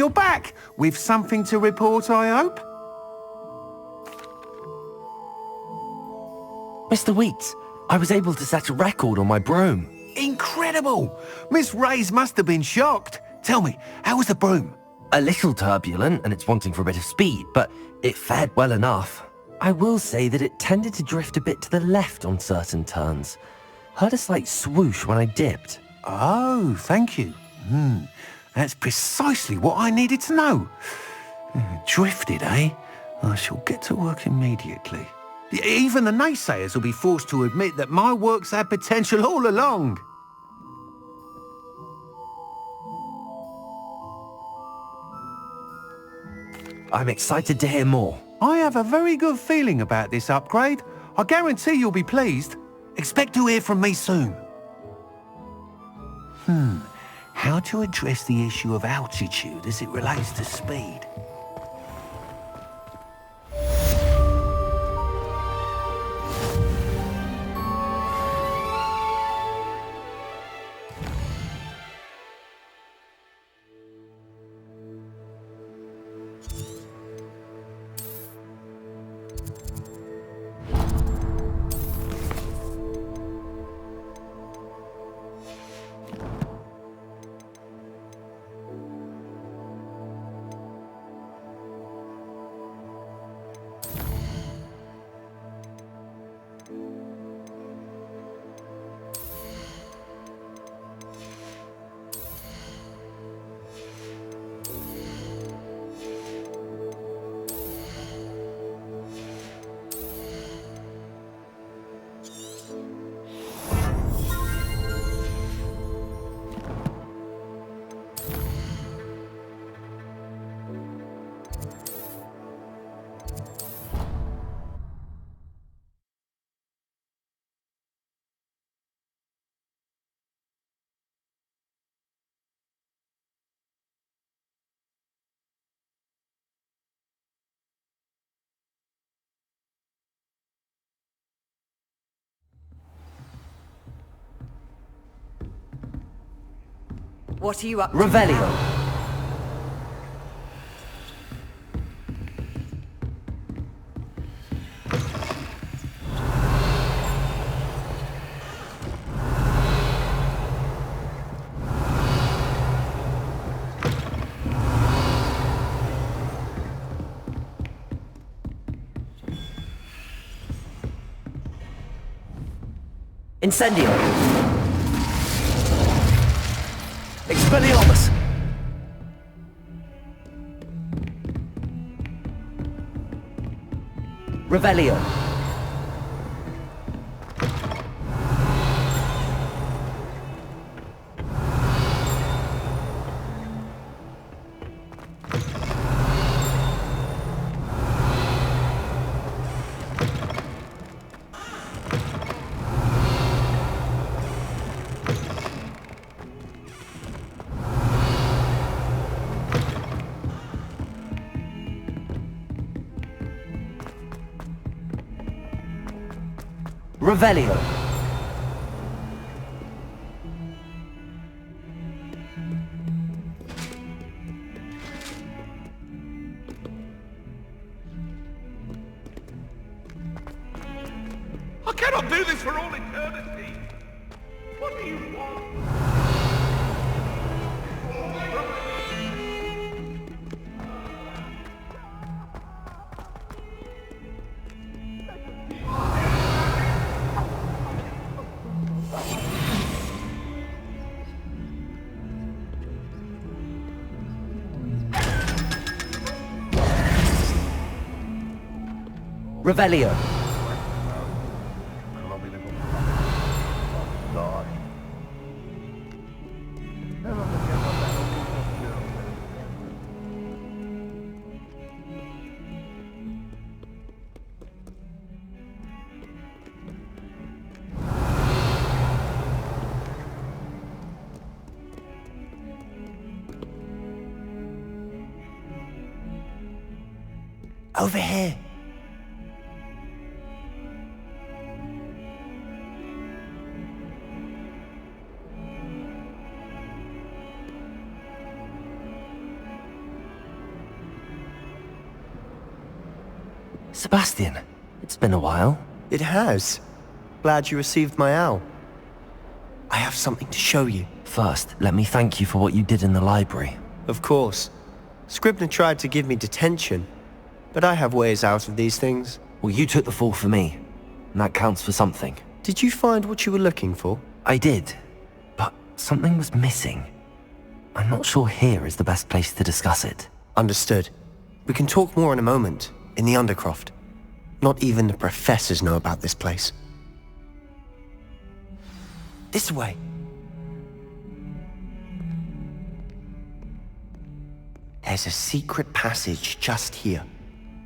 you're back. With something to report, I hope? Mr. Wheats, I was able to set a record on my broom. Incredible! Miss Reyes must have been shocked. Tell me, how was the broom? A little turbulent and it's wanting for a bit of speed, but it fared well enough. I will say that it tended to drift a bit to the left on certain turns. Heard a slight swoosh when I dipped. Oh, thank you. That's precisely what I needed to know. Drifted, eh? I shall get to work immediately. Even the naysayers will be forced to admit that my work's had potential all along. I'm excited to hear more. I have a very good feeling about this upgrade. I guarantee you'll be pleased. Expect to hear from me soon. How to address the issue of altitude as it relates to speed? What are you up to? Revelio. Incendio. Expelliarmus! Revelio. Revelio. I cannot do this for all eternity. What do you want? Revelio. Over here. Sebastian, it's been a while. It has. Glad you received my owl. I have something to show you. First, let me thank you for what you did in the library. Of course. Scribner tried to give me detention, but I have ways out of these things. Well, you took the fall for me, and that counts for something. Did you find what you were looking for? I did, but something was missing. I'm not sure here is the best place to discuss it. Understood. We can talk more in a moment, in the Undercroft. Not even the professors know about this place. This way. There's a secret passage just here.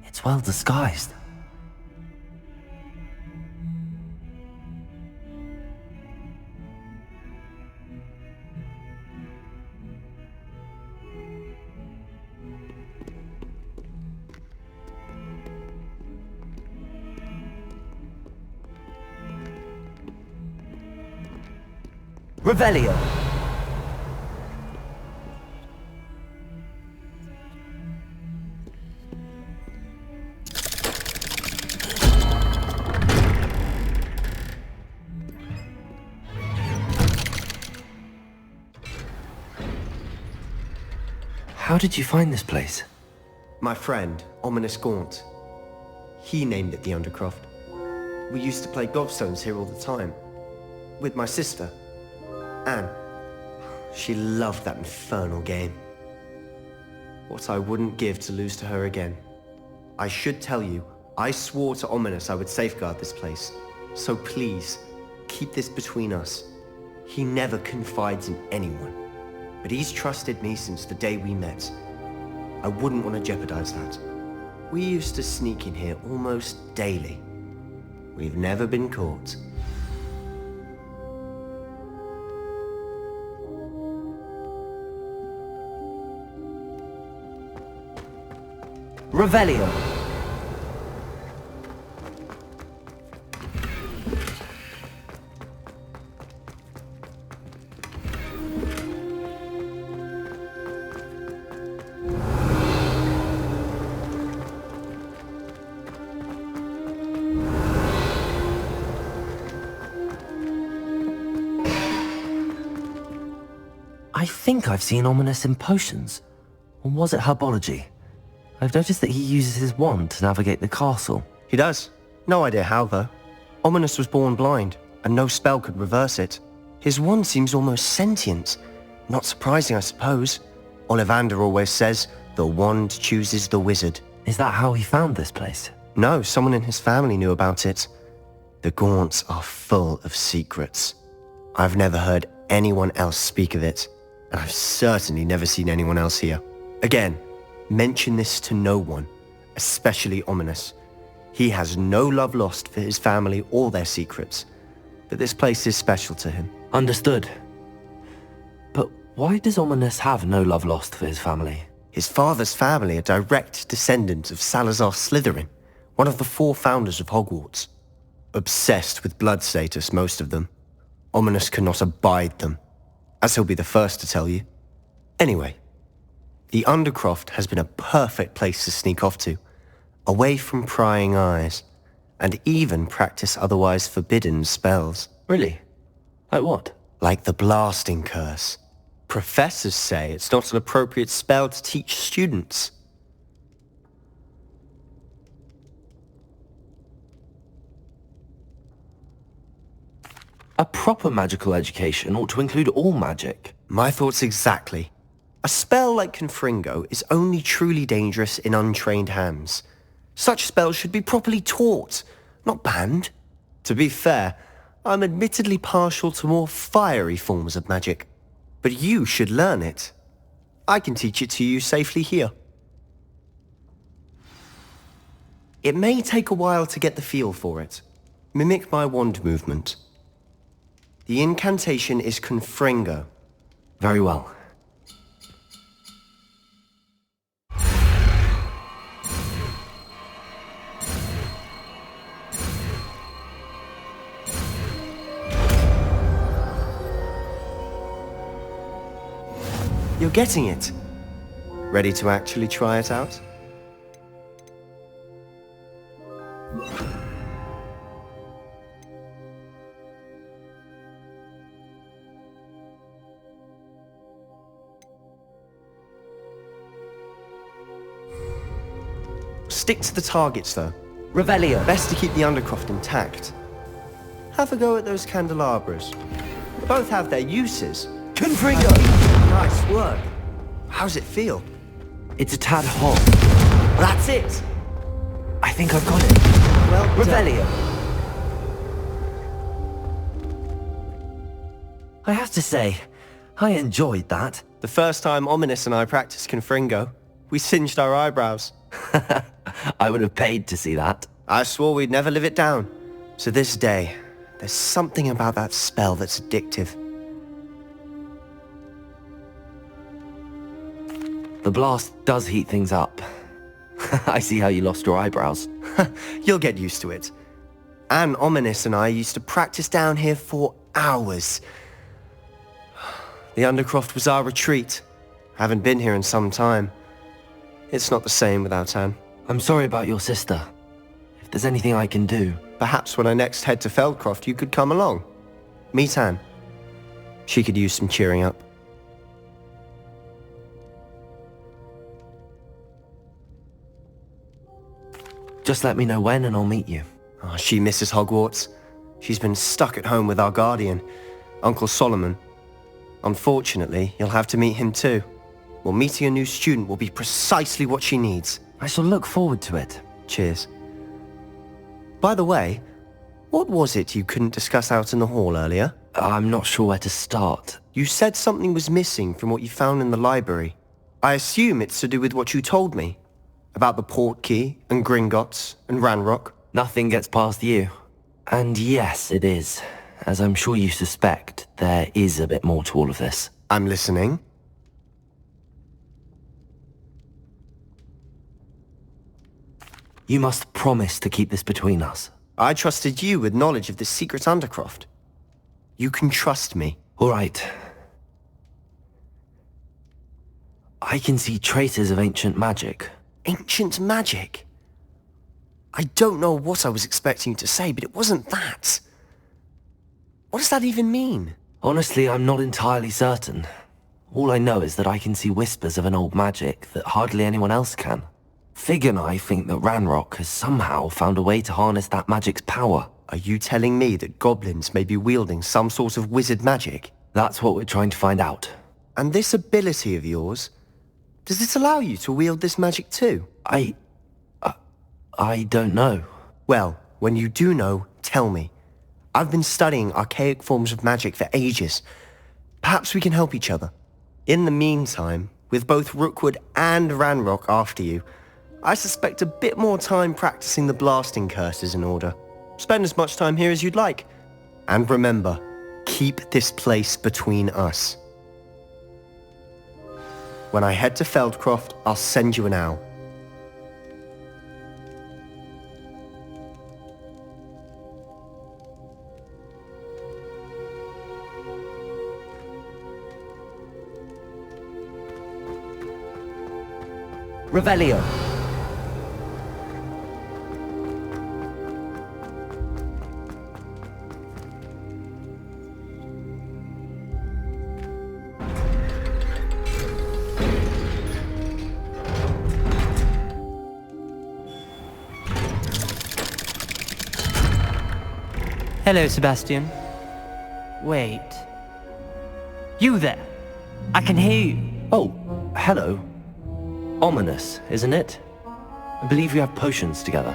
It's well disguised. Revelio. How did you find this place? My friend, Ominous Gaunt. He named it the Undercroft. We used to play gobstones here all the time. With my sister, Anne. She loved that infernal game. What I wouldn't give to lose to her again. I should tell you, I swore to Ominous I would safeguard this place. So please, keep this between us. He never confides in anyone. But he's trusted me since the day we met. I wouldn't want to jeopardize that. We used to sneak in here almost daily. We've never been caught. Revelio. I think I've seen Ominous in potions. Or was it herbology? I've noticed that he uses his wand to navigate the castle. He does. No idea how, though. Ominous was born blind, and no spell could reverse it. His wand seems almost sentient. Not surprising, I suppose. Ollivander always says, the wand chooses the wizard. Is that how he found this place? No, someone in his family knew about it. The Gaunts are full of secrets. I've never heard anyone else speak of it, and I've certainly never seen anyone else here. Again, mention this to no one, especially Ominous. He has no love lost for his family or their secrets, but this place is special to him. Understood. But why does Ominous have no love lost for his family? His father's family are direct descendants of Salazar Slytherin, one of the 4 founders of Hogwarts. Obsessed with blood status, most of them. Ominous cannot abide them, as he'll be the first to tell you. Anyway, the Undercroft has been a perfect place to sneak off to, away from prying eyes, and even practice otherwise forbidden spells. Really? Like what? Like the blasting curse. Professors say it's not an appropriate spell to teach students. A proper magical education ought to include all magic. My thoughts exactly. A spell like Confringo is only truly dangerous in untrained hands. Such spells should be properly taught, not banned. To be fair, I'm admittedly partial to more fiery forms of magic. But you should learn it. I can teach it to you safely here. It may take a while to get the feel for it. Mimic my wand movement. The incantation is Confringo. Very well. You're getting it. Ready to actually try it out? Stick to the targets, though. Revelio. Best to keep the Undercroft intact. Have a go at those candelabras. They both have their uses. Confringo. Nice work. How's it feel? It's a tad hot. That's it. I think I've got it. Well done. Revelio. I have to say, I enjoyed that. The first time Ominous and I practiced Confringo, we singed our eyebrows. I would have paid to see that. I swore we'd never live it down. To this day, there's something about that spell that's addictive. The blast does heat things up. I see how you lost your eyebrows. You'll get used to it. Anne, Ominous and I used to practice down here for hours. The Undercroft was our retreat. Haven't been here in some time. It's not the same without Anne. I'm sorry about your sister. If there's anything I can do... Perhaps when I next head to Feldcroft, you could come along. Meet Anne. She could use some cheering up. Just let me know when and I'll meet you. Oh, she misses Hogwarts. She's been stuck at home with our guardian, Uncle Solomon. Unfortunately, you'll have to meet him too. Well, meeting a new student will be precisely what she needs. I shall look forward to it. Cheers. By the way, what was it you couldn't discuss out in the hall earlier? I'm not sure where to start. You said something was missing from what you found in the library. I assume it's to do with what you told me. About the Portkey, and Gringotts, and Ranrock. Nothing gets past you. And yes, it is. As I'm sure you suspect, there is a bit more to all of this. I'm listening. You must promise to keep this between us. I trusted you with knowledge of this secret Undercroft. You can trust me. All right. I can see traces of ancient magic. Ancient magic? I don't know what I was expecting you to say, but it wasn't that. What does that even mean? Honestly, I'm not entirely certain. All I know is that I can see whispers of an old magic that hardly anyone else can. Fig and I think that Ranrock has somehow found a way to harness that magic's power. Are you telling me that goblins may be wielding some sort of wizard magic? That's what we're trying to find out. And this ability of yours, does it allow you to wield this magic too? I don't know. Well, when you do know, tell me. I've been studying archaic forms of magic for ages. Perhaps we can help each other. In the meantime, with both Rookwood and Ranrock after you, I suspect a bit more time practicing the blasting curse is in order. Spend as much time here as you'd like. And remember, keep this place between us. When I head to Feldcroft, I'll send you an owl. Revelio. Hello, Sebastian. Wait. You there? I can hear you. Oh, hello. Ominous, isn't it? I believe we have potions together.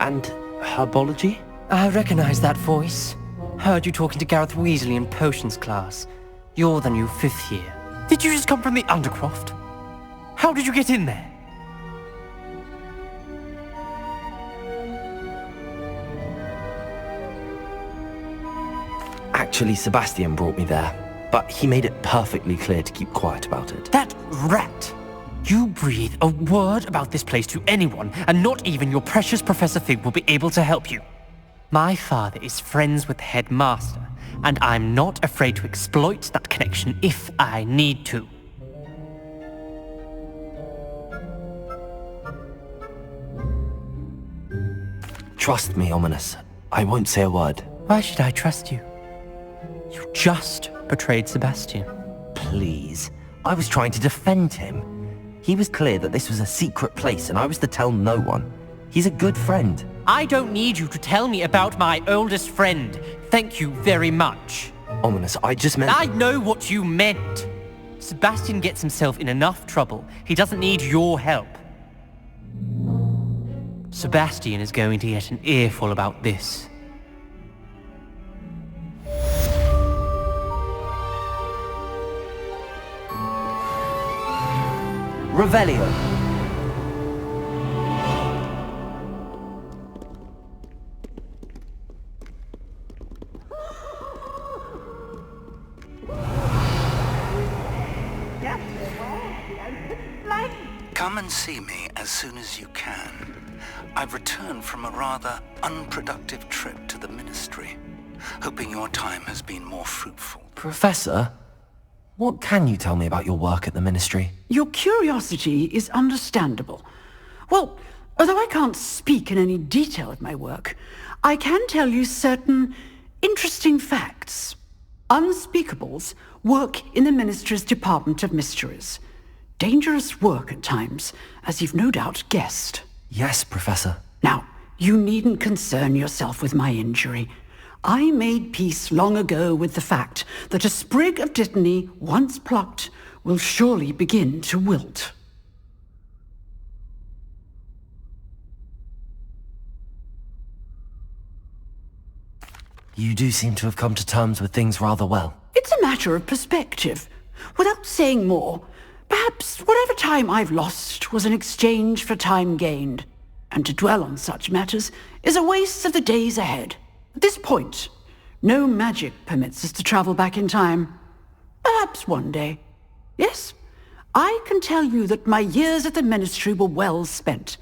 And herbology? I recognize that voice. Heard you talking to Gareth Weasley in potions class. You're the new 5th year. Did you just come from the Undercroft? How did you get in there? Actually, Sebastian brought me there, but he made it perfectly clear to keep quiet about it. That rat! You breathe a word about this place to anyone, and not even your precious Professor Fig will be able to help you. My father is friends with the headmaster, and I'm not afraid to exploit that connection if I need to. Trust me, Ominous. I won't say a word. Why should I trust you? You just betrayed Sebastian. Please. I was trying to defend him. He was clear that this was a secret place and I was to tell no one. He's a good friend. I don't need you to tell me about my oldest friend. Thank you very much. Ominous, I just meant... I know what you meant. Sebastian gets himself in enough trouble. He doesn't need your help. Sebastian is going to get an earful about this. Revelio. Come and see me as soon as you can. I've returned from a rather unproductive trip to the Ministry, hoping your time has been more fruitful. Professor, what can you tell me about your work at the Ministry? Your curiosity is understandable. Well, although I can't speak in any detail of my work, I can tell you certain interesting facts. Unspeakables work in the Ministry's Department of Mysteries. Dangerous work at times, as you've no doubt guessed. Yes, Professor. Now, you needn't concern yourself with my injury. I made peace long ago with the fact that a sprig of dittany, once plucked, will surely begin to wilt. You do seem to have come to terms with things rather well. It's a matter of perspective. Without saying more, perhaps whatever time I've lost was an exchange for time gained, and to dwell on such matters is a waste of the days ahead. At this point, no magic permits us to travel back in time. Perhaps one day. Yes, I can tell you that my years at the Ministry were well spent,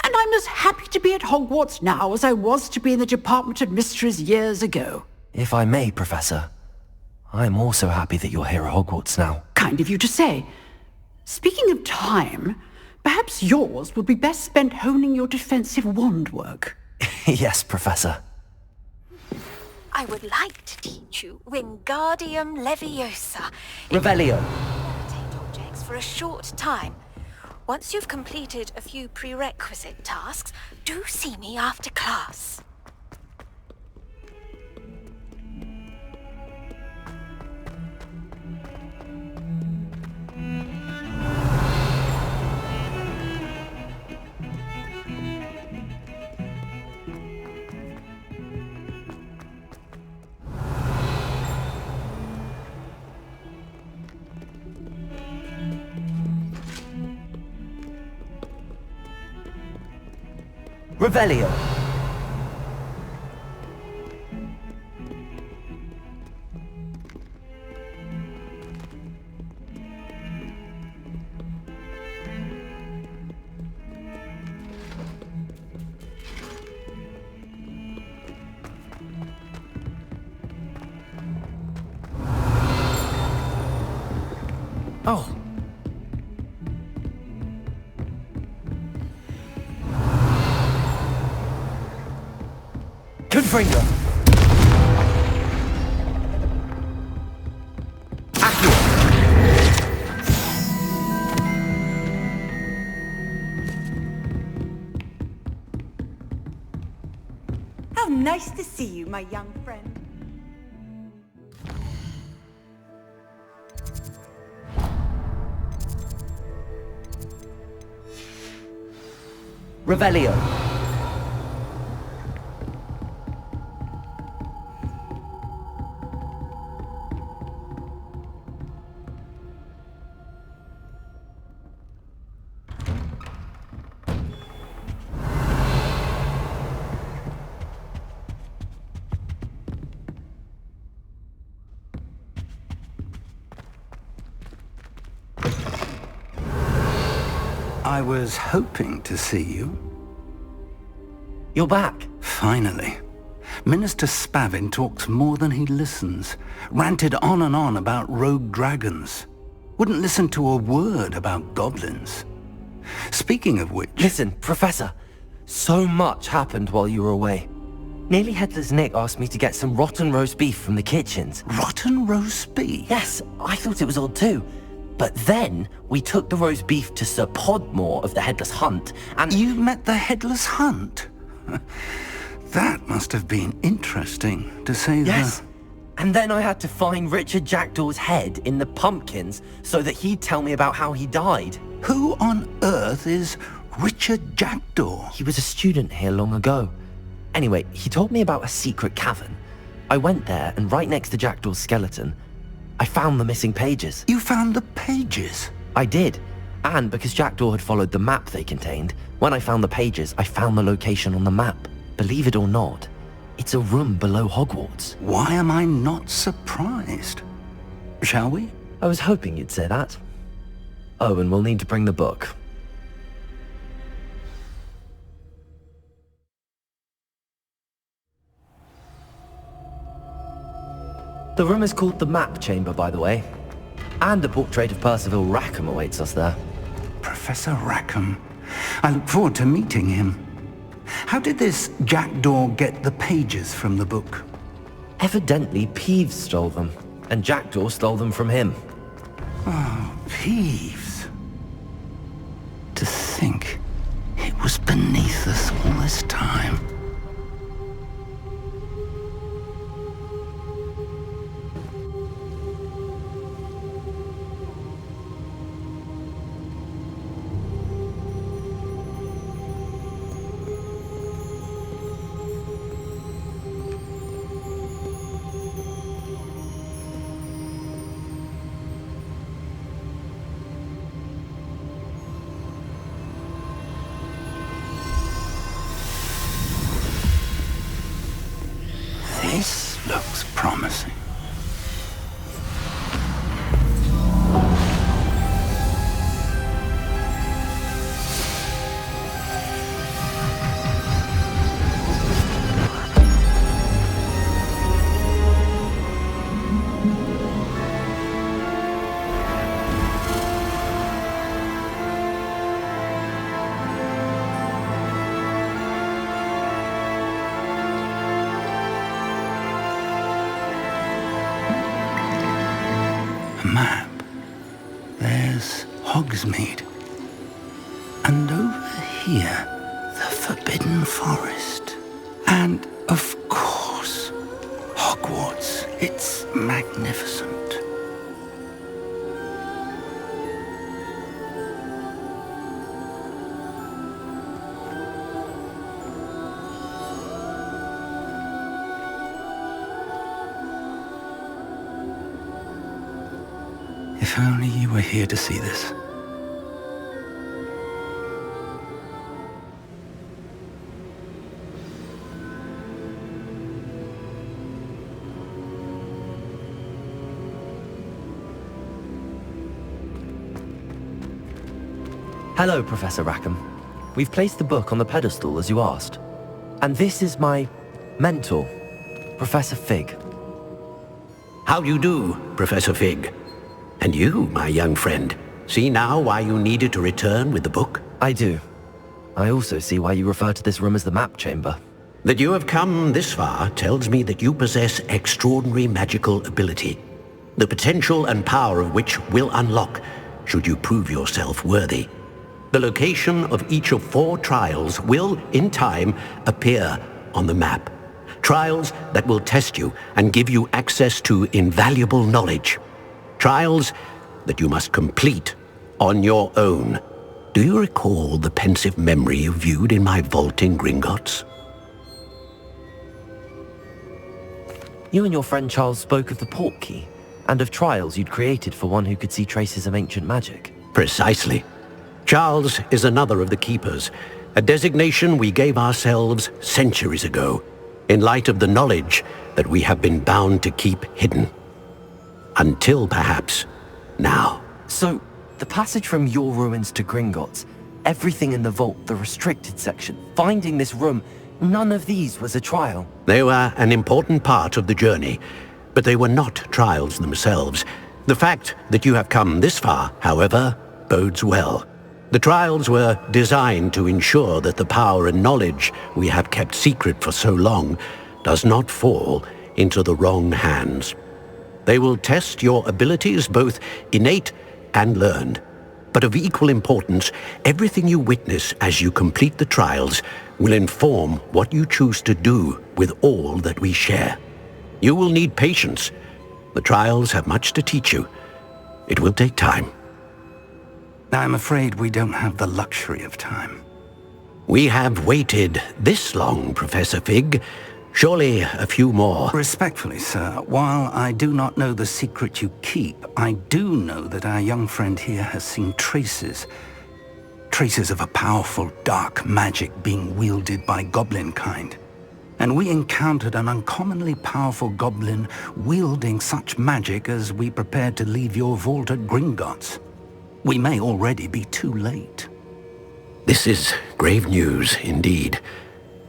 and I'm as happy to be at Hogwarts now as I was to be in the Department of Mysteries years ago. If I may, Professor, I'm also happy that you're here at Hogwarts now. Kind of you to say. Speaking of time, perhaps yours would be best spent honing your defensive wand work. Yes, Professor. I would like to teach you Wingardium Leviosa. Revelio. Levitate objects for a short time. Once you've completed a few prerequisite tasks, do see me after class. Revelio. Oh. Confringo. Accio. How nice to see you, my young friend. Revelio. I was hoping to see you. You're back. Finally. Minister Spavin talks more than he listens. Ranted on and on about rogue dragons. Wouldn't listen to a word about goblins. Speaking of which... Listen, Professor. So much happened while you were away. Nearly Headless Nick asked me to get some rotten roast beef from the kitchens. Rotten roast beef? Yes, I thought it was odd too. But then we took the roast beef to Sir Podmore of the Headless Hunt, and... You met the Headless Hunt? That must have been interesting, to say the... Yes. And then I had to find Richard Jackdaw's head in the pumpkins so that he'd tell me about how he died. Who on earth is Richard Jackdaw? He was a student here long ago. Anyway, he told me about a secret cavern. I went there, and right next to Jackdaw's skeleton, I found the missing pages. You found the pages? I did. And because Jackdaw had followed the map they contained, when I found the pages, I found the location on the map. Believe it or not, it's a room below Hogwarts. Why am I not surprised? Shall we? I was hoping you'd say that. Oh, and we'll need to bring the book. The room is called the Map Chamber, by the way. And a portrait of Percival Rackham awaits us there. Professor Rackham. I look forward to meeting him. How did this Jackdaw get the pages from the book? Evidently, Peeves stole them, and Jackdaw stole them from him. Oh, Peeves. To think it was beneath us all this time. This looks promising. Map. There's Hogsmeade. And over here, the Forbidden Forest. And, of course, Hogwarts. It's magnificent. If only you were here to see this. Hello, Professor Rackham. We've placed the book on the pedestal as you asked. And this is my mentor, Professor Fig. How do you do, Professor Fig? And you, my young friend, see now why you needed to return with the book? I do. I also see why you refer to this room as the Map Chamber. That you have come this far tells me that you possess extraordinary magical ability, the potential and power of which will unlock should you prove yourself worthy. The location of each of 4 trials will, in time, appear on the map. Trials that will test you and give you access to invaluable knowledge. Trials that you must complete on your own. Do you recall the pensive memory you viewed in my vault in Gringotts? You and your friend Charles spoke of the Portkey, and of trials you'd created for one who could see traces of ancient magic. Precisely. Charles is another of the Keepers, a designation we gave ourselves centuries ago, in light of the knowledge that we have been bound to keep hidden. Until perhaps now. So, the passage from your ruins to Gringotts, everything in the vault, the restricted section, finding this room, none of these was a trial. They were an important part of the journey, but they were not trials themselves. The fact that you have come this far, however, bodes well. The trials were designed to ensure that the power and knowledge we have kept secret for so long does not fall into the wrong hands. They will test your abilities, both innate and learned. But of equal importance, everything you witness as you complete the trials will inform what you choose to do with all that we share. You will need patience. The trials have much to teach you. It will take time. I'm afraid we don't have the luxury of time. We have waited this long, Professor Fig. Surely a few more. Respectfully, sir, while I do not know the secret you keep, I do know that our young friend here has seen traces of a powerful dark magic being wielded by goblin kind. And we encountered an uncommonly powerful goblin wielding such magic as we prepared to leave your vault at Gringotts. We may already be too late. This is grave news indeed.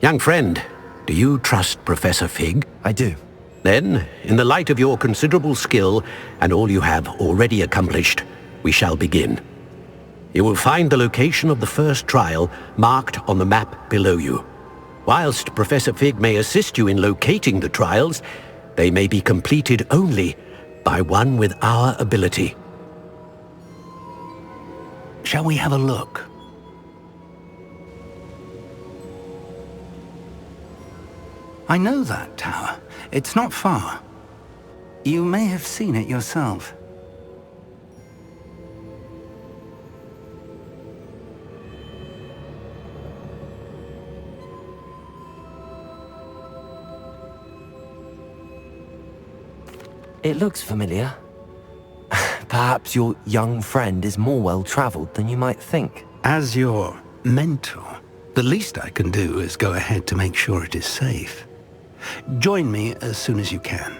Young friend, do you trust Professor Fig? I do. Then, in the light of your considerable skill and all you have already accomplished, we shall begin. You will find the location of the first trial marked on the map below you. Whilst Professor Fig may assist you in locating the trials, they may be completed only by one with our ability. Shall we have a look? I know that tower. It's not far. You may have seen it yourself. It looks familiar. Perhaps your young friend is more well-traveled than you might think. As your mentor, the least I can do is go ahead to make sure it is safe. Join me as soon as you can.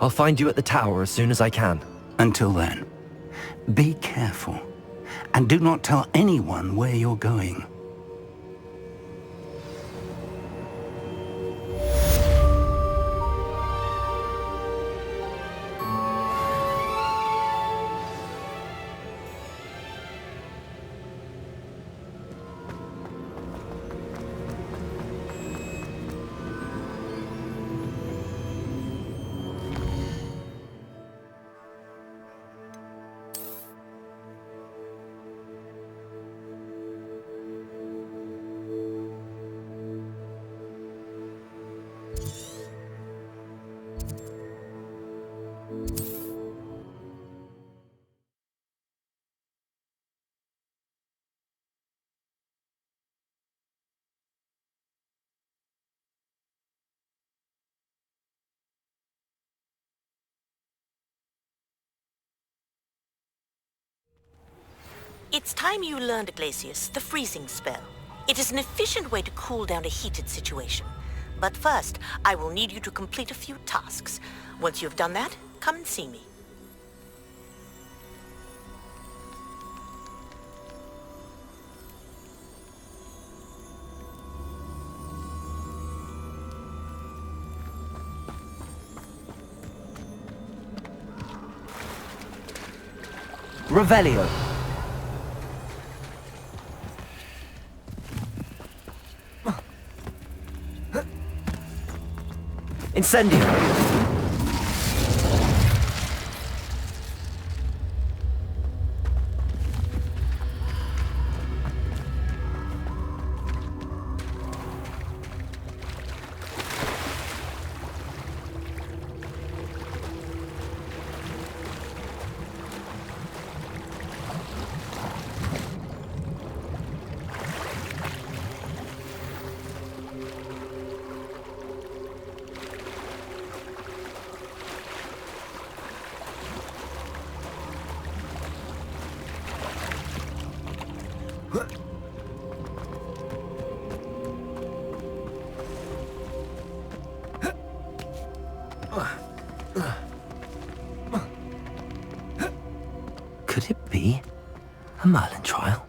I'll find you at the tower as soon as I can. Until then, be careful, and do not tell anyone where you're going. It's time you learned, Glacius, the freezing spell. It is an efficient way to cool down a heated situation. But first, I will need you to complete a few tasks. Once you've done that, come and see me. Revelio. Incendio. Could it be a Merlin trial?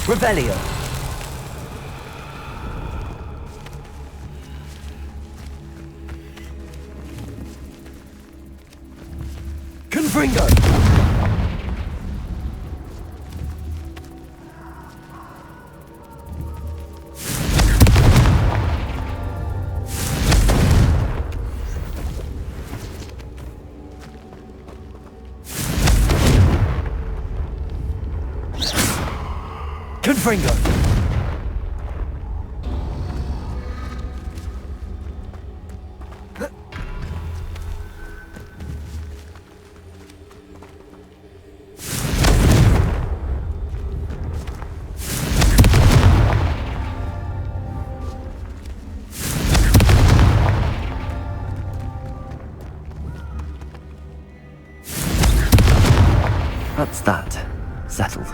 Revelio. Confringo. Confringo! That's that. Settled.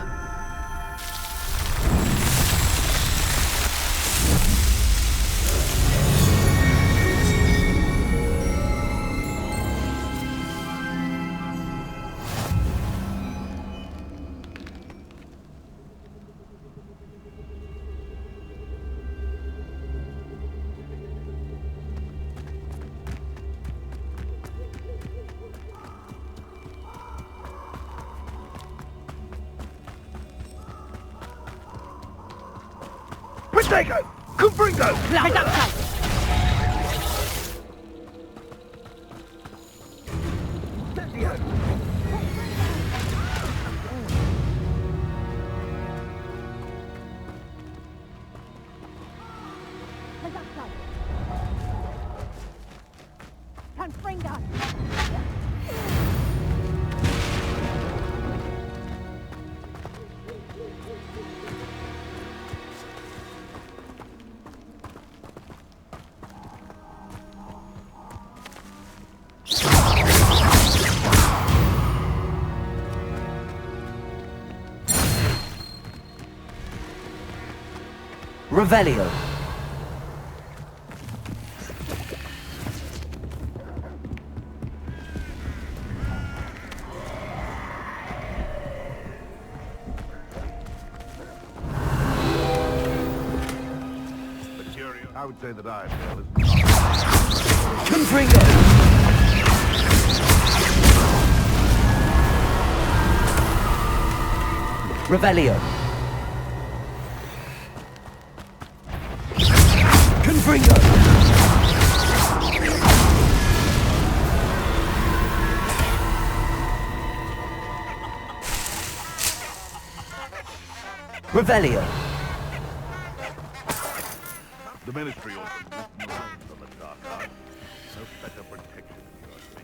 Protego! Confringo! Right outside. Revelio. I would say that I feel Confringo! Revelio. Confringo! Revelio. the Ministry orders written lines on the dark art. No better protection if you ask me.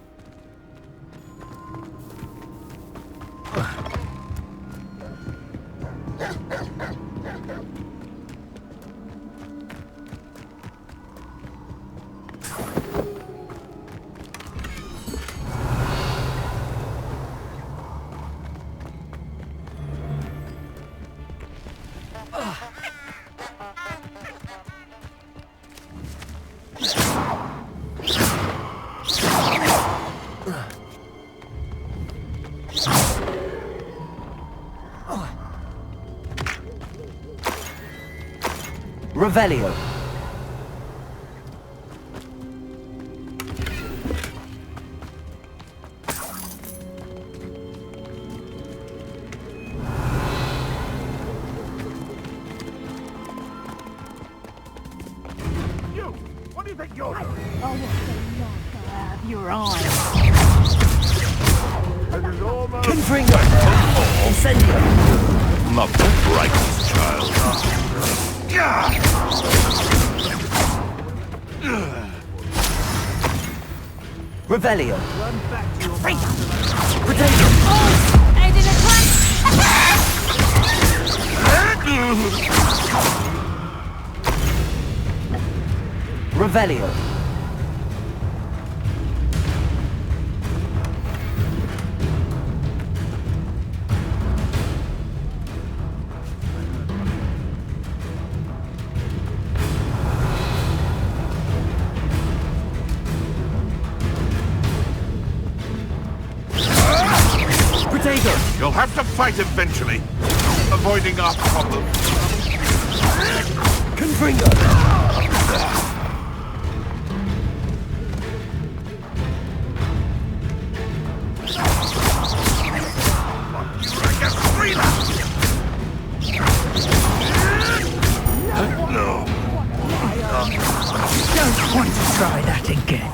Revelio. You! What do you think you're doing? Oh, what a knock I have your eyes. This is almost... Confringo. Incendio. Not the brightest child. Revelio. Run back to your Potato. I did it Revelio. You'll have to fight eventually, avoiding our problems. Confringo. No. Don't want to try that again.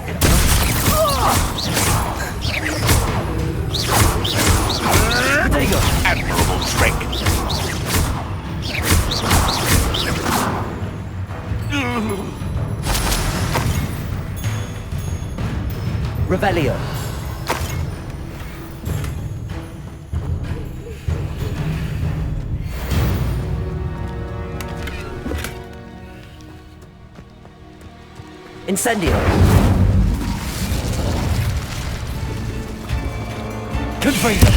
Potato. Admirable trick. Revelio. Incendio. Confringo.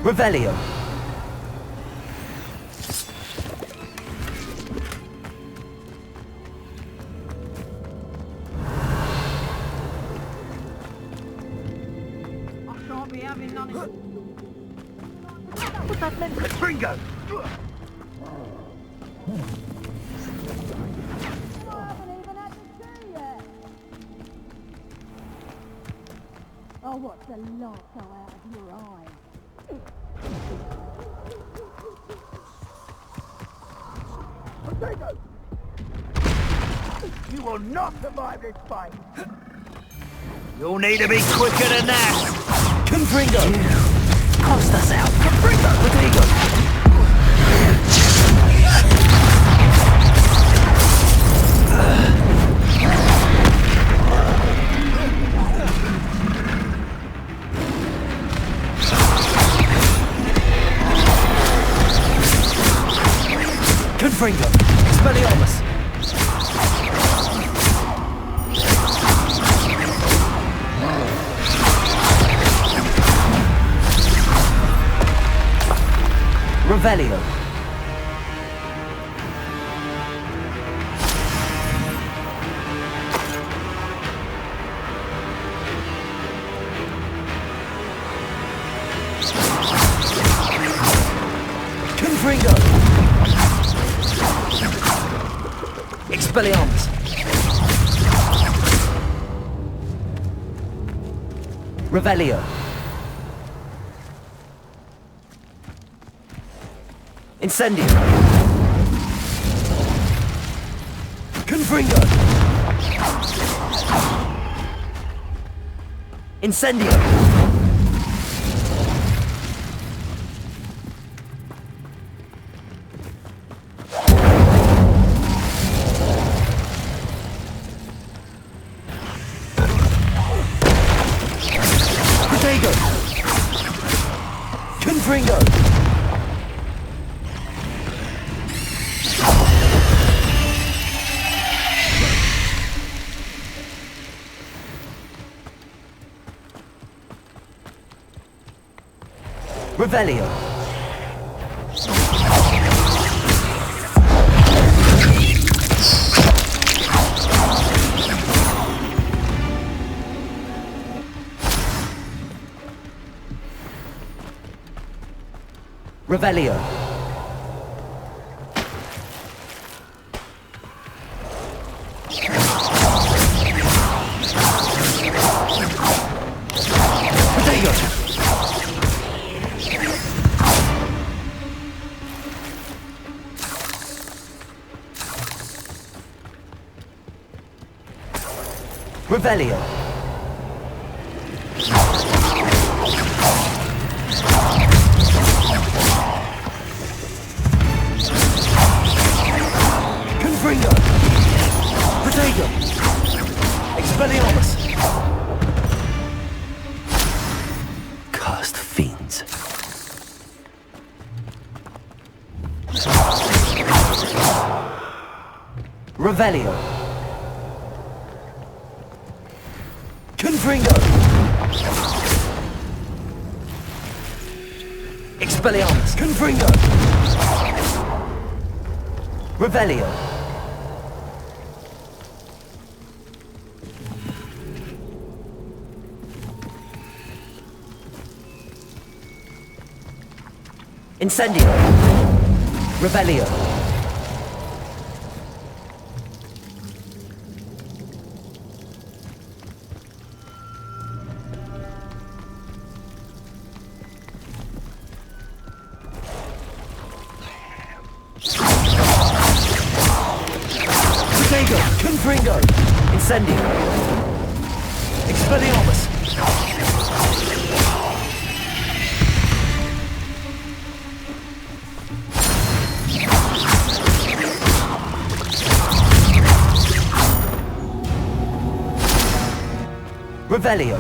Revelio. I can't be having none of What's that meant? Confringo! Oh, what's the light go out of your eye? Confringo! You will not survive this fight! You'll need to be quicker than that! Confringo. Cost us out. Confringo! Rodrigo. Confringo. Expelliarmus. Revelio. Confringo. Expelliarmus. Revelio. Incendio. Confringo. Incendio. Protego. Confringo. Revelio. Revelio. Protego. Revelio. Confringo. Protego. Expelliarmus. Cursed fiends. Revelio. Confringo. Expelliarmus. Confringo. Revelio. Incendio. Revelio. Protego. Confringo. Incendio. Expelliarmus. Revelio.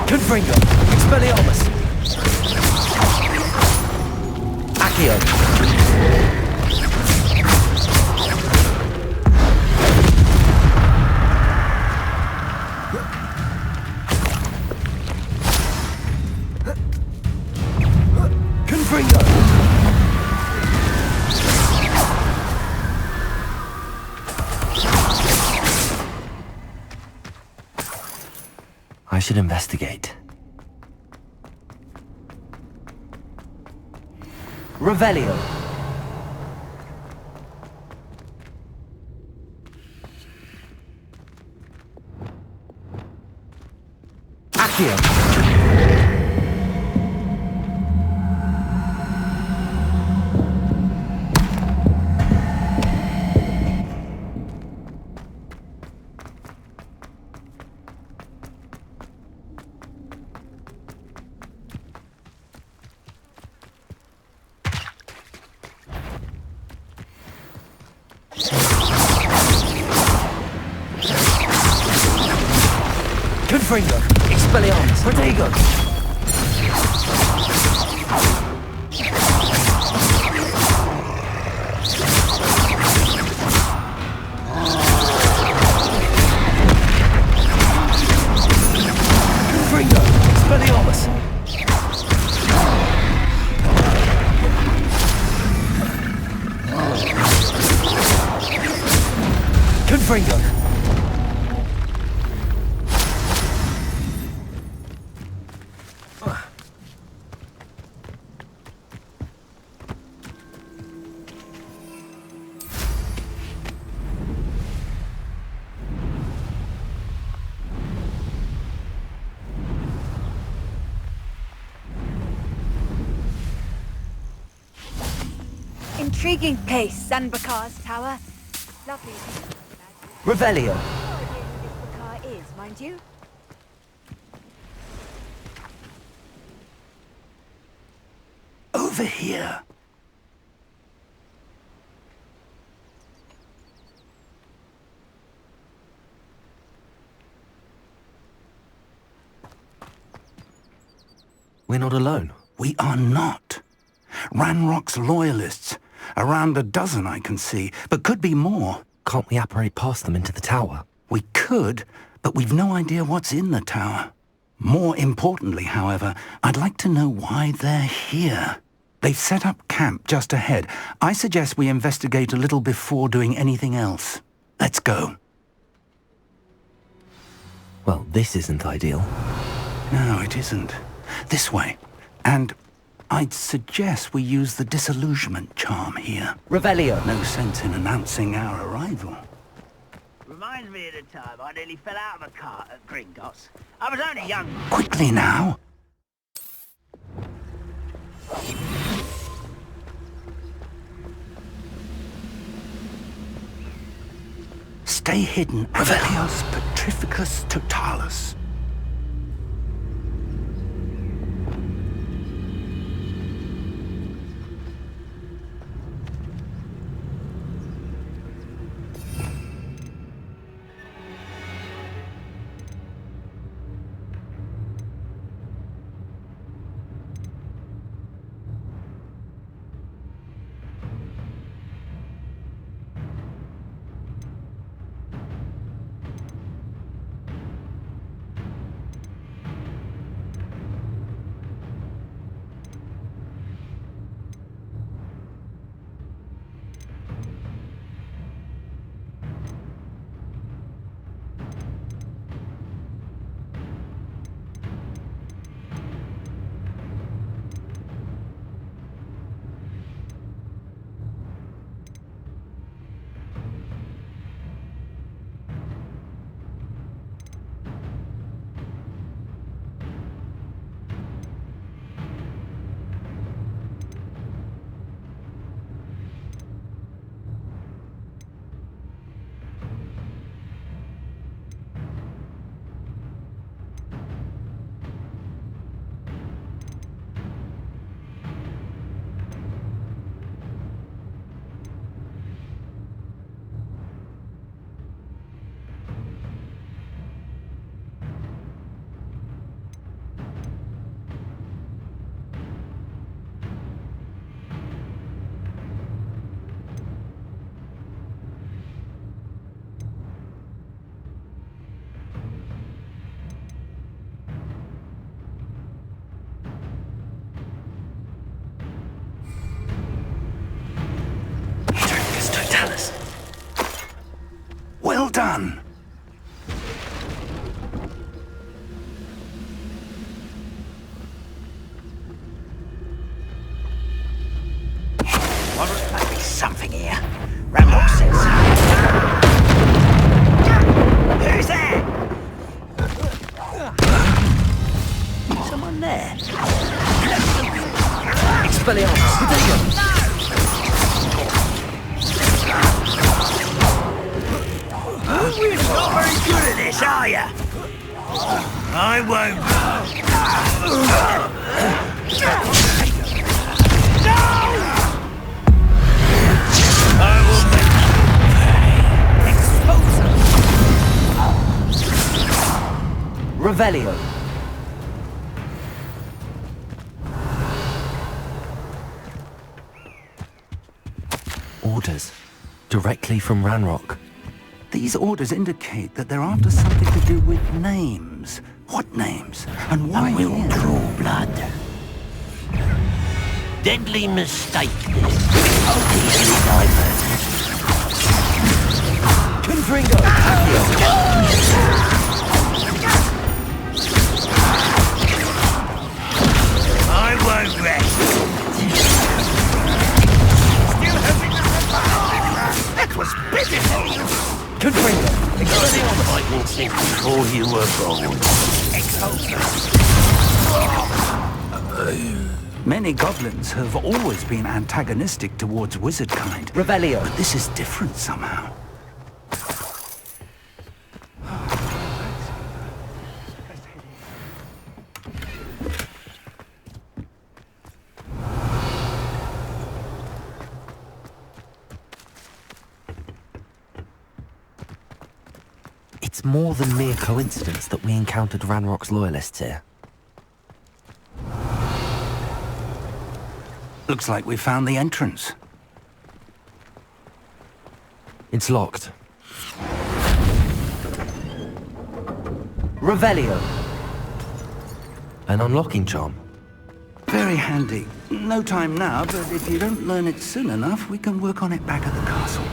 Confringo. Expelliarmus. Accio. Confringo. I should investigate. Revelio. Accio. Confringo. Expelliarmus. Protego. Confringo. Expelliarmus. Confringo. Intriguing place, Sanbakar's tower. Lovely. Revelio. No idea who this Bakar is, mind you. Over here. We're not alone. We are not. Ranrock's loyalists. Around a dozen I can see, but could be more. Can't we apparate past them into the tower? We could, but we've no idea what's in the tower. More importantly, however, I'd like to know why they're here. They've set up camp just ahead. I suggest we investigate a little before doing anything else. Let's go. Well, this isn't ideal. No, it isn't. This way. And I'd suggest we use the disillusionment charm here. Revelio. No sense in announcing our arrival. Reminds me of the time I nearly fell out of a cart at Gringotts. I was only young. Quickly now. Stay hidden. Revelios Petrificus Totalis. Run! Must be something here. Rambo says so. Who's there? Someone there. Expelliarmus, Revelio! You're not very good at this, are you? I won't. I will make Revelio. Orders. Directly from Ranrock. These orders indicate that they're after something to do with names. What names? And why? We will draw blood. Deadly mistake this. Easily diverted. Confringo! I won't rest. Still hoping to survive. That was pitiful. Confringo! Expelliarmus! Lightning sink before you were born. Expulsus. Many goblins have always been antagonistic towards wizard kind. Revelio. But this is different somehow. It's more than mere coincidence that we encountered Ranrock's loyalists here. Looks like we found the entrance. It's locked. Revelio. An unlocking charm. Very handy. No time now, but if you don't learn it soon enough, we can work on it back at the castle.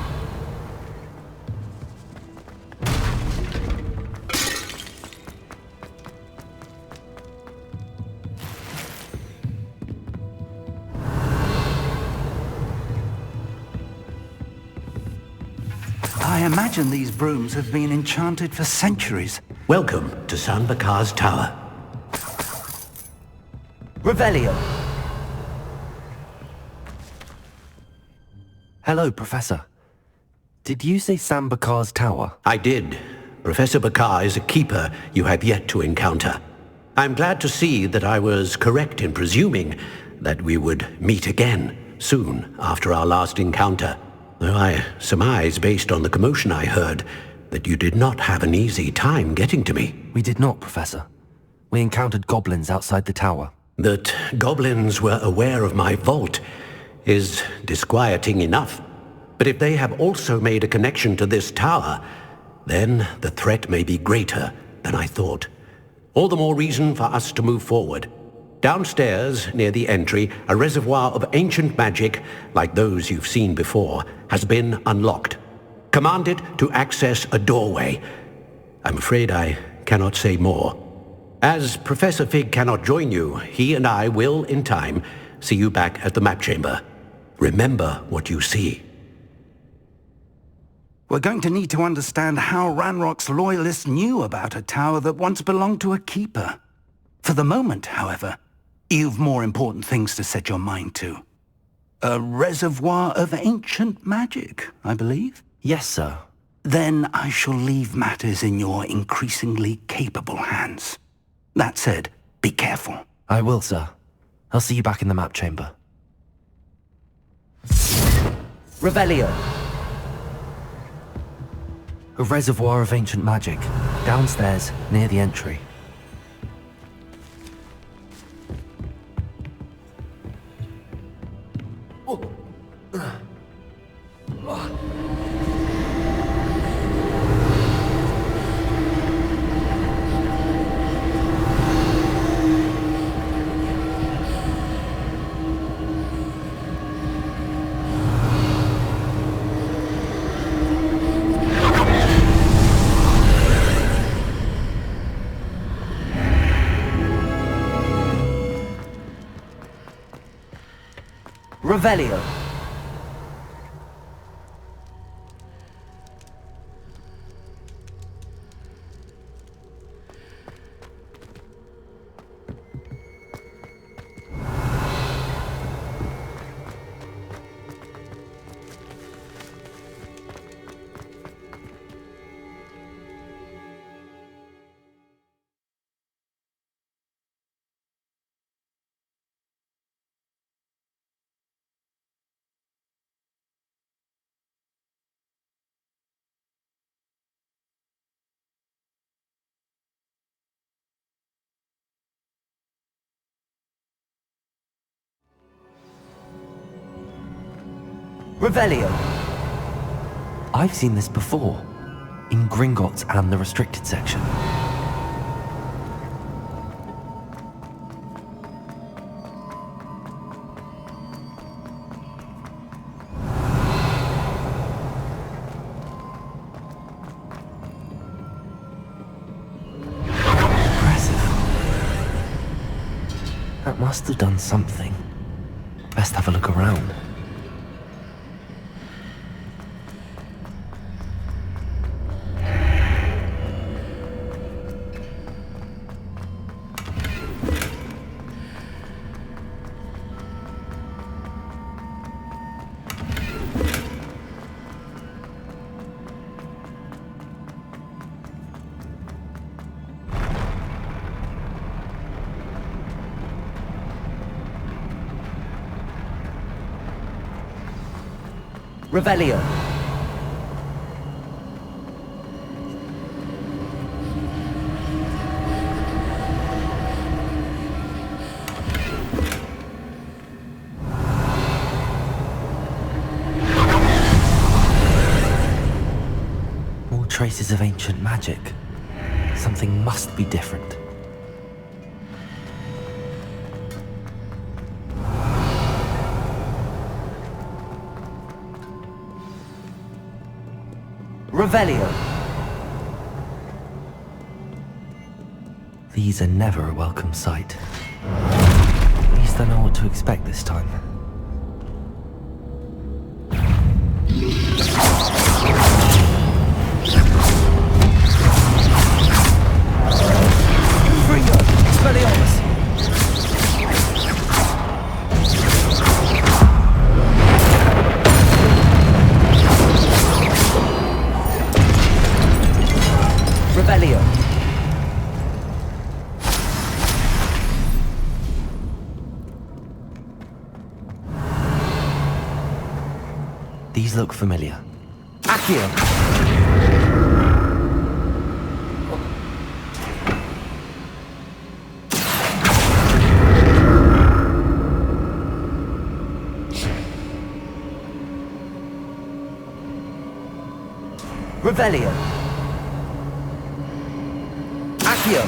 I imagine these brooms have been enchanted for centuries. Welcome to San Bakar's Tower. Revelio. Hello, Professor. Did you say San Bakar's Tower? I did. Professor Bakar is a keeper you have yet to encounter. I'm glad to see that I was correct in presuming that we would meet again soon after our last encounter. Though I surmise, based on the commotion I heard, that you did not have an easy time getting to me. We did not, Professor. We encountered goblins outside the tower. That goblins were aware of my vault is disquieting enough. But if they have also made a connection to this tower, then the threat may be greater than I thought. All the more reason for us to move forward. Downstairs, near the entry, a reservoir of ancient magic, like those you've seen before, has been unlocked. Command it to access a doorway. I'm afraid I cannot say more. As Professor Fig cannot join you, he and I will, in time, see you back at the map chamber. Remember what you see. We're going to need to understand how Ranrock's loyalists knew about a tower that once belonged to a keeper. For the moment, however, you've more important things to set your mind to. A reservoir of ancient magic, I believe? Yes, sir. Then I shall leave matters in your increasingly capable hands. That said, be careful. I will, sir. I'll see you back in the map chamber. Revelio. A reservoir of ancient magic. Downstairs, near the entry. Revelio. Revelio. I've seen this before, in Gringotts and the restricted section. Impressive. That must have done something. Best have a look around. Revelio. More traces of ancient magic. Something must be different. Revelio. These are never a welcome sight. At least I know what to expect this time. Gringo! Expelliarmus! Revelio. These look familiar. Accio. Revelio. Accio.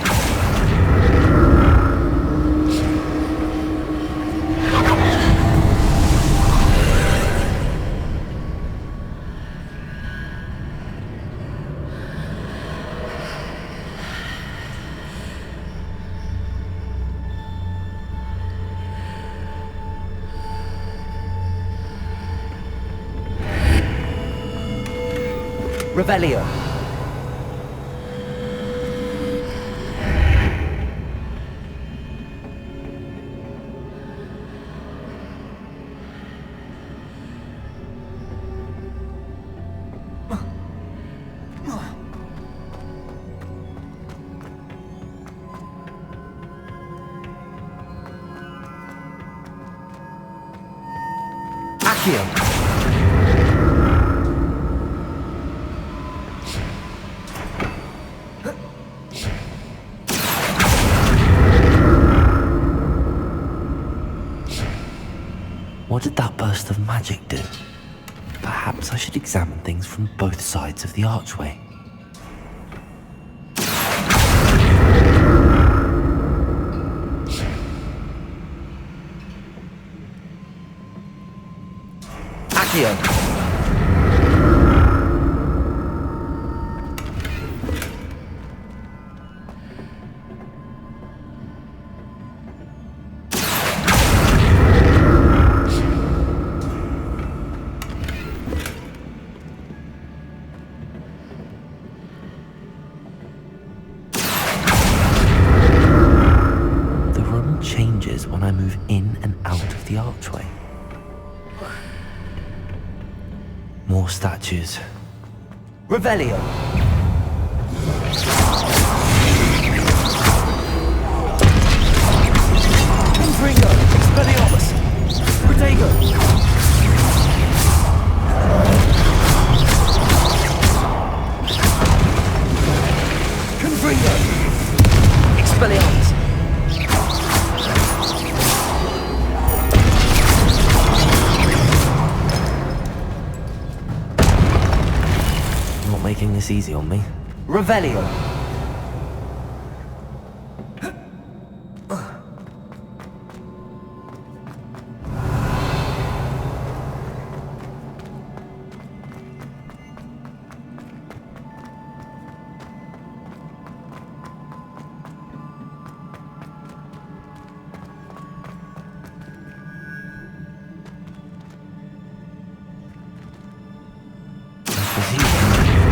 Revelio. Accio. What did that burst of magic do? Perhaps I should examine things from both sides of the archway. Accio! changes when I move in and out of the archway. More statues. Revelio! Confringo! Expelliarmus! Protego! Confringo! Expelliarmus! Not making this easy on me. Revelio!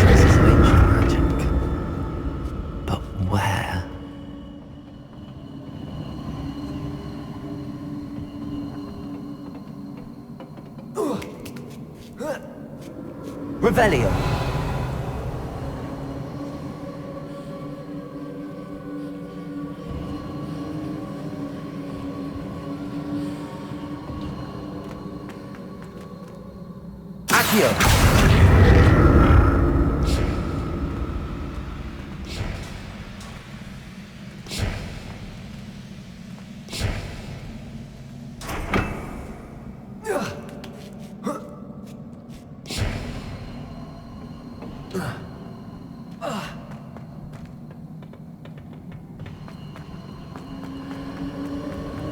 Traces of ancient magic. But where? Revelio! Accio!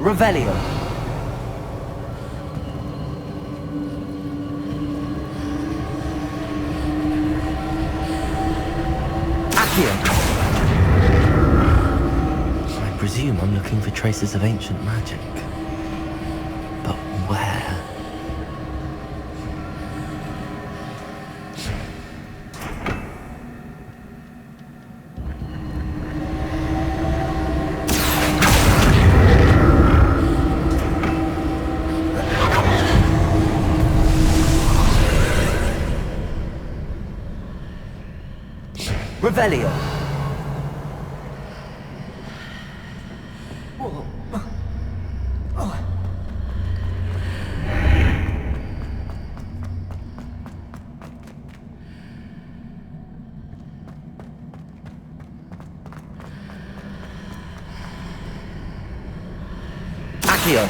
Revelio! Accio! I presume I'm looking for traces of ancient magic. But where? Revelio! Accio!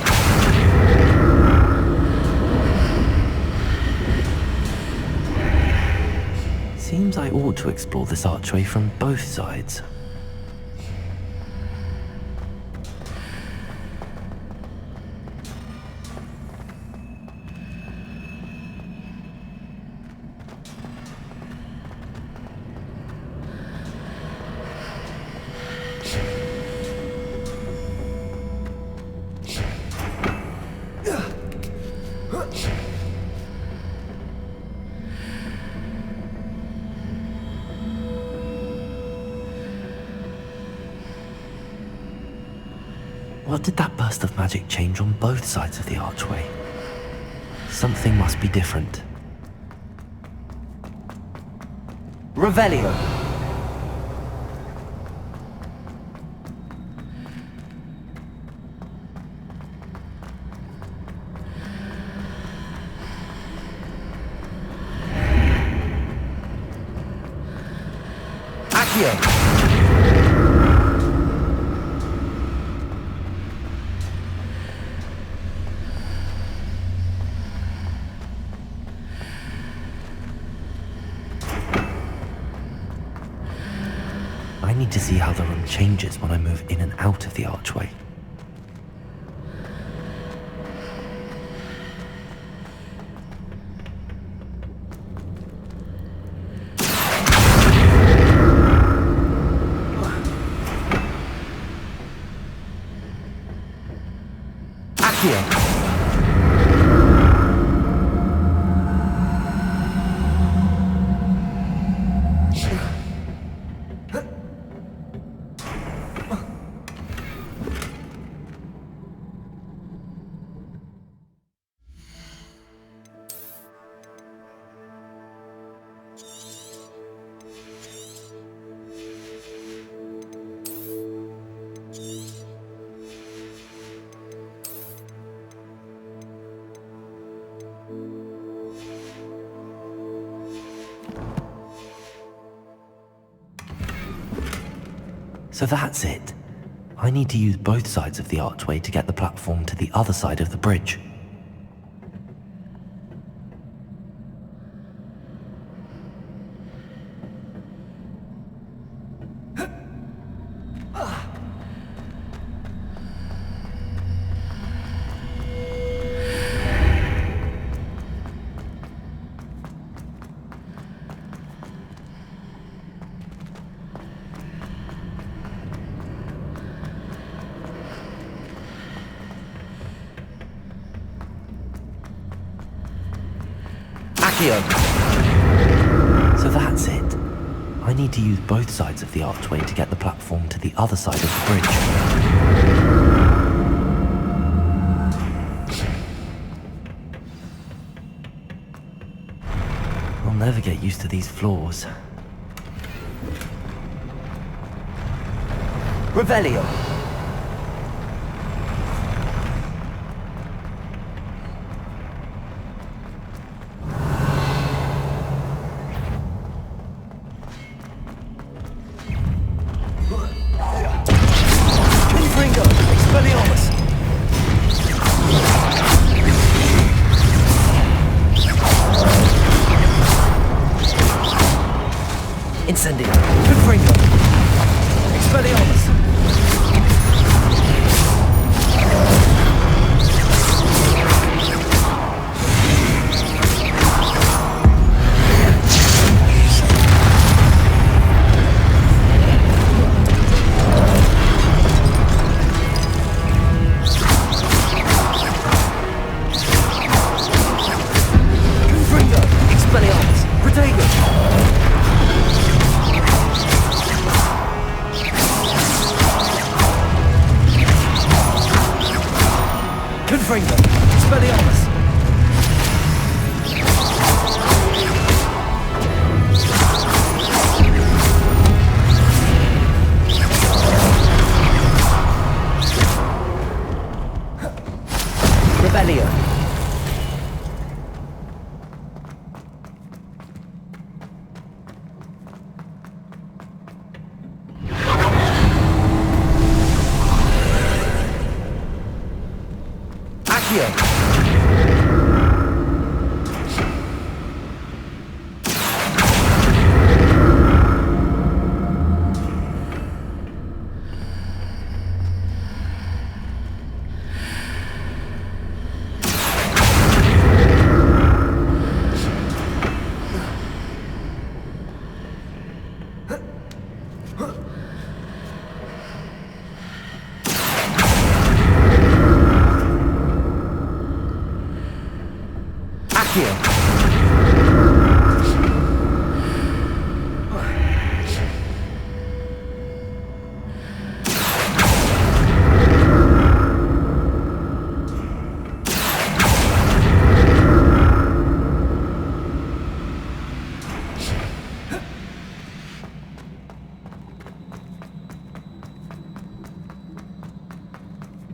Seems I ought to explore this archway from both sides. What did that burst of magic change on both sides of the archway? Something must be different. Revelio! Accio! I need to see how the room changes when I move in and out of the archway. Accio! So that's it. I need to use both sides of the archway to get the platform to the other side of the bridge. So that's it. I need to use both sides of the archway to get the platform to the other side of the bridge. I'll never get used to these floors. Revelio! Incendio! Confringo! Expelliarmus!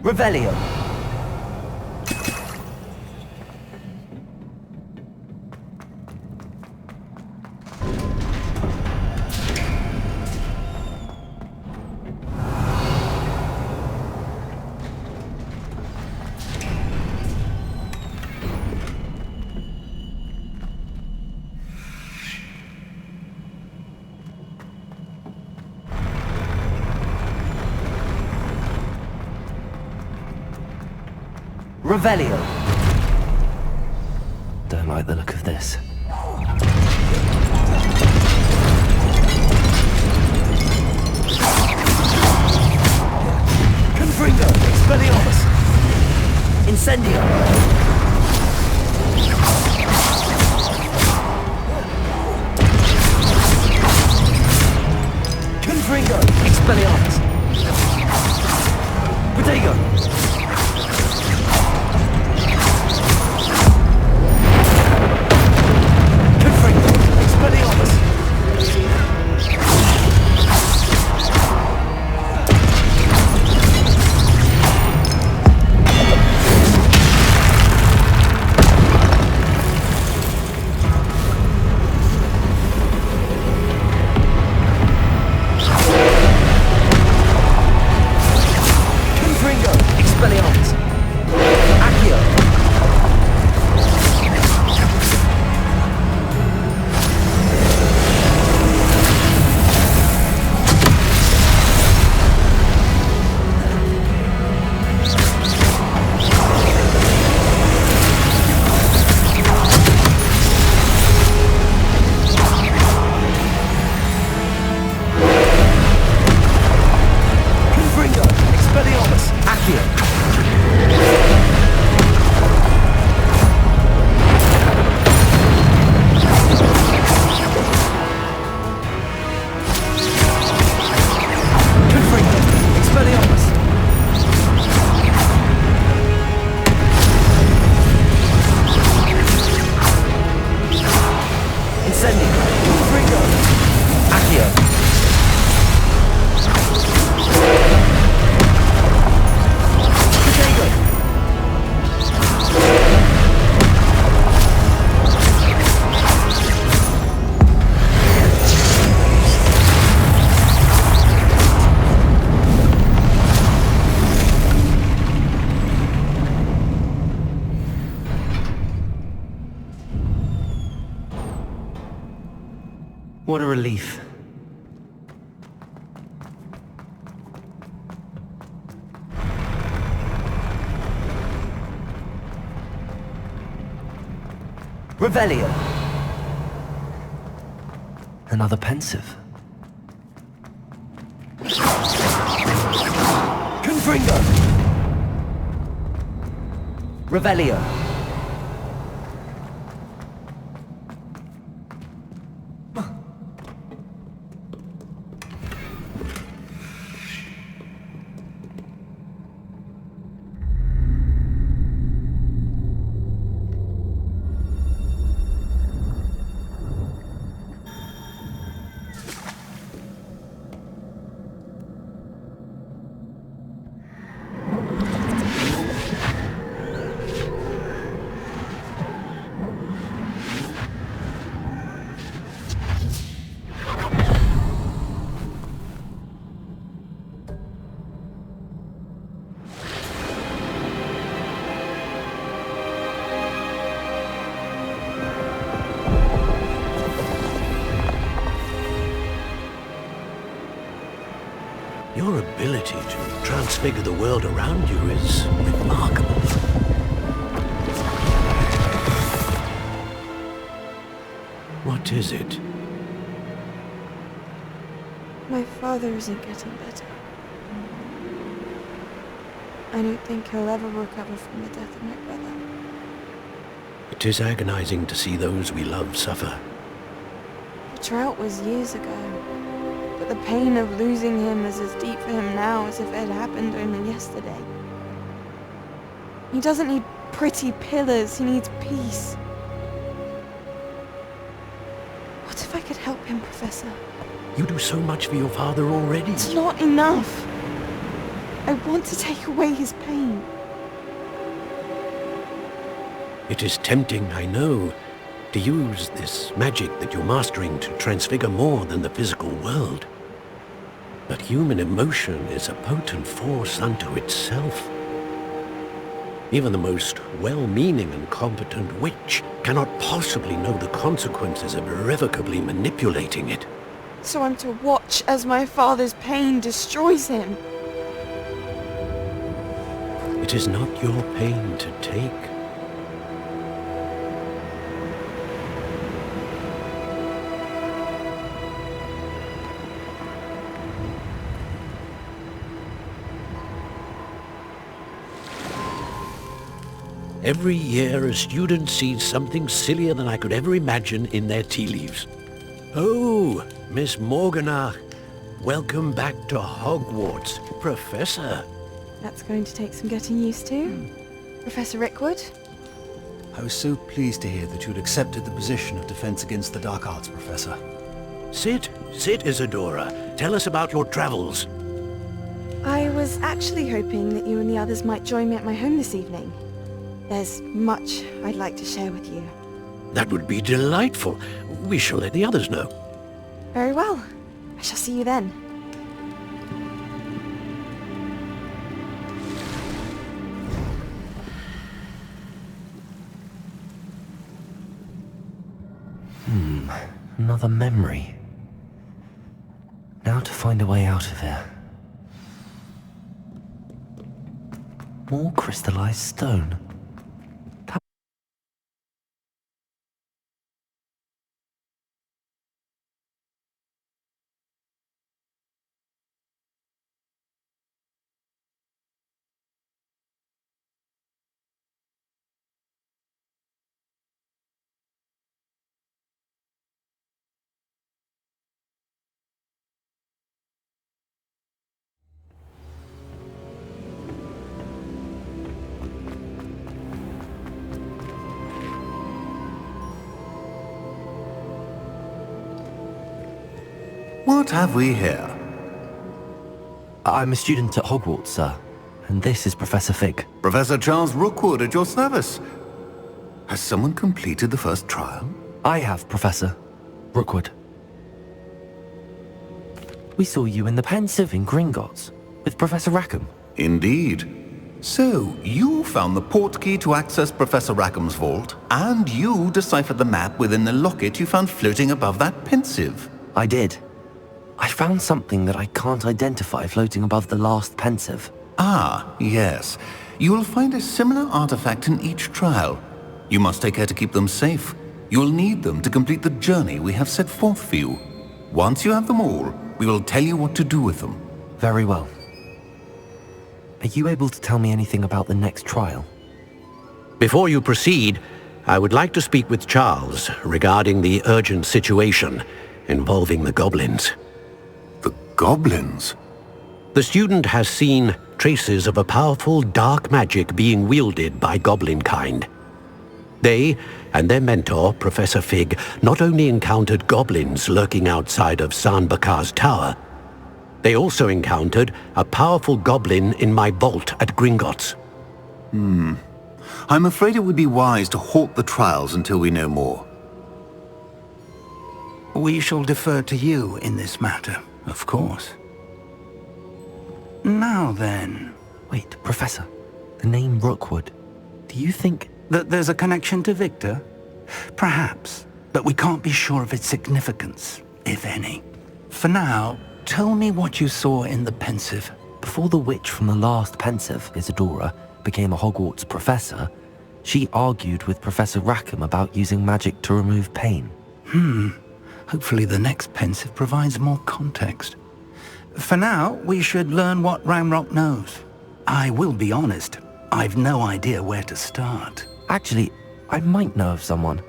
Revelio! Revelio! Don't like the look of this. Confringo! Expelliarmus! Incendio! Confringo! Expelliarmus! Protego! What a relief. Revelio. Another pensive. Confringo. Revelio. Your ability to transfigure the world around you is remarkable. What is it? My father isn't getting better. I don't think he'll ever recover from the death of my brother. It is agonizing to see those we love suffer. The drought was years ago, but the pain of losing him is as deep for him now as if it had happened only yesterday. He doesn't need pretty pillars, he needs peace. What if I could help him, Professor? You do so much for your father already. It's not enough. I want to take away his pain. It is tempting, I know, to use this magic that you're mastering to transfigure more than the physical world. But human emotion is a potent force unto itself. Even the most well-meaning and competent witch cannot possibly know the consequences of irrevocably manipulating it. So I'm to watch as my father's pain destroys him. It is not your pain to take. Every year a student sees something sillier than I could ever imagine in their tea leaves. Oh, Miss Morganach, welcome back to Hogwarts, Professor. That's going to take some getting used to. Professor Rickwood? I was so pleased to hear that you'd accepted the position of Defense Against the Dark Arts, Professor. Sit, Isadora. Tell us about your travels. I was actually hoping that you and the others might join me at my home this evening. There's much I'd like to share with you. That would be delightful. We shall let the others know. Very well. I shall see you then. Another memory. Now to find a way out of here. More crystallized stone. What have we here? I'm a student at Hogwarts, sir. And this is Professor Fig. Professor Charles Rookwood at your service. Has someone completed the first trial? I have, Professor Rookwood. We saw you in the Pensive in Gringotts with Professor Rackham. Indeed. So, you found the portkey to access Professor Rackham's vault, and you deciphered the map within the locket you found floating above that Pensive. I did. I found something that I can't identify floating above the last pensive. Ah, yes. You will find a similar artifact in each trial. You must take care to keep them safe. You will need them to complete the journey we have set forth for you. Once you have them all, we will tell you what to do with them. Very well. Are you able to tell me anything about the next trial? Before you proceed, I would like to speak with Charles regarding the urgent situation involving the goblins. The goblins? The student has seen traces of a powerful dark magic being wielded by goblin kind. They and their mentor, Professor Fig, not only encountered goblins lurking outside of Sanbakar's tower, they also encountered a powerful goblin in my vault at Gringotts. I'm afraid it would be wise to halt the trials until we know more. We shall defer to you in this matter, of course. Now then... Wait, Professor. The name Rookwood. Do you think... that there's a connection to Victor? Perhaps, but we can't be sure of its significance, if any. For now, tell me what you saw in the pensive. Before the witch from the last pensive, Isadora, became a Hogwarts professor, she argued with Professor Rackham about using magic to remove pain. Hopefully the next pensive provides more context. For now, we should learn what Ramrock knows. I will be honest, I've no idea where to start. Actually, I might know of someone.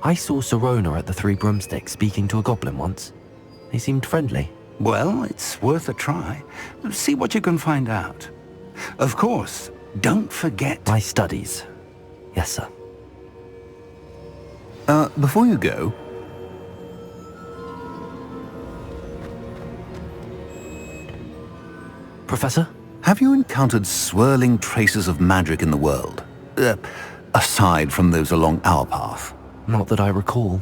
I saw Sirona at the Three Broomsticks speaking to a goblin once. They seemed friendly. Well, it's worth a try. See what you can find out. Of course, don't forget... My studies. Yes, sir. Before you go... Professor? Have you encountered swirling traces of magic in the world? Aside from those along our path? Not that I recall.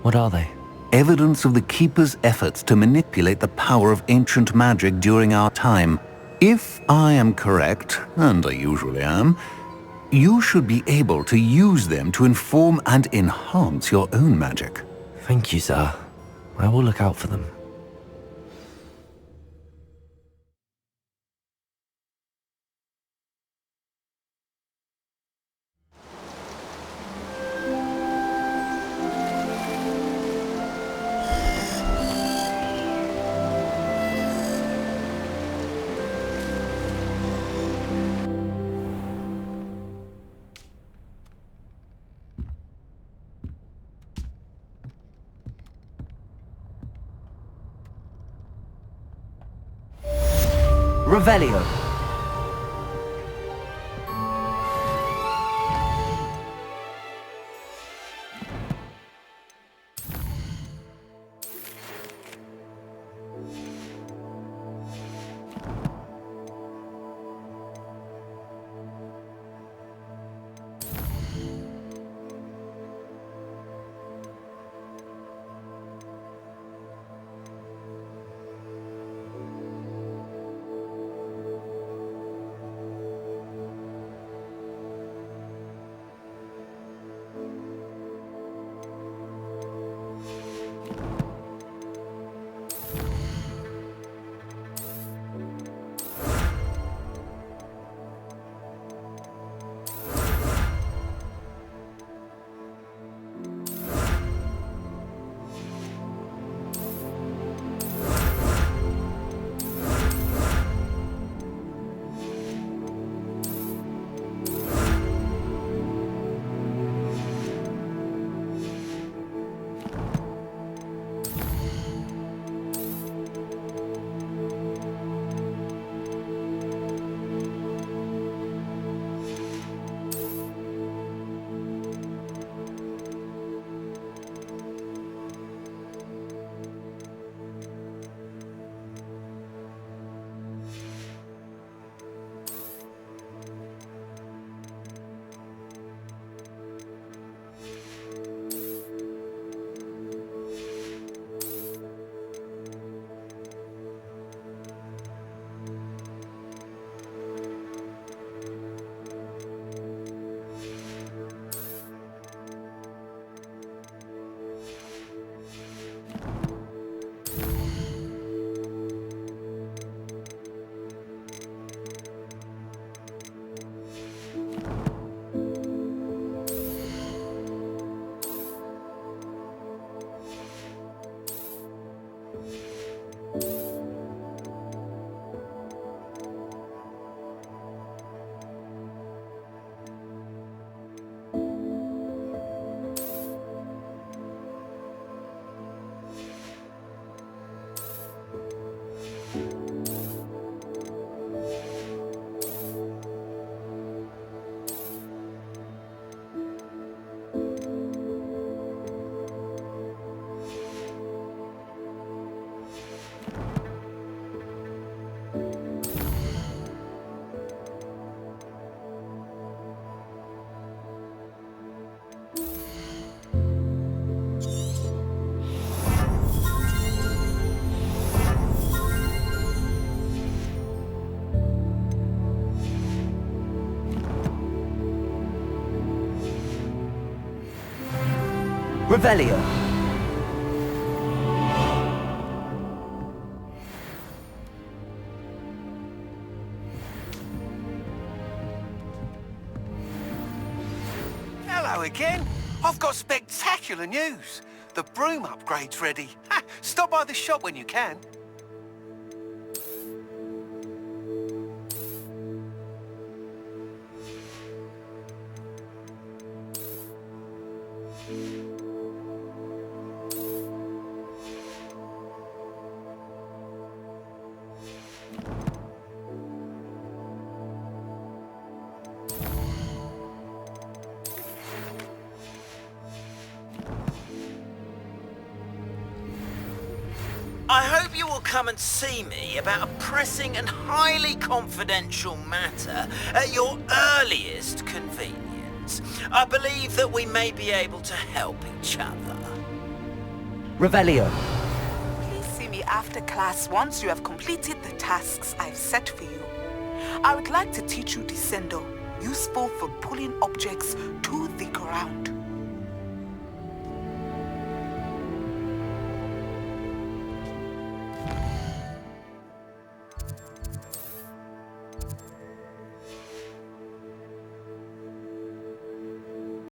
What are they? Evidence of the Keeper's efforts to manipulate the power of ancient magic during our time. If I am correct, and I usually am, you should be able to use them to inform and enhance your own magic. Thank you, sir. I will look out for them. Revelio. Revelio. Hello again. I've got spectacular news. The broom upgrade's ready. Ha, stop by the shop when you can. I hope you will come and see me about a pressing and highly confidential matter at your earliest convenience. I believe that we may be able to help each other. Revelio. Please see me after class once you have completed the tasks I've set for you. I would like to teach you Descendo, useful for pulling objects to the ground.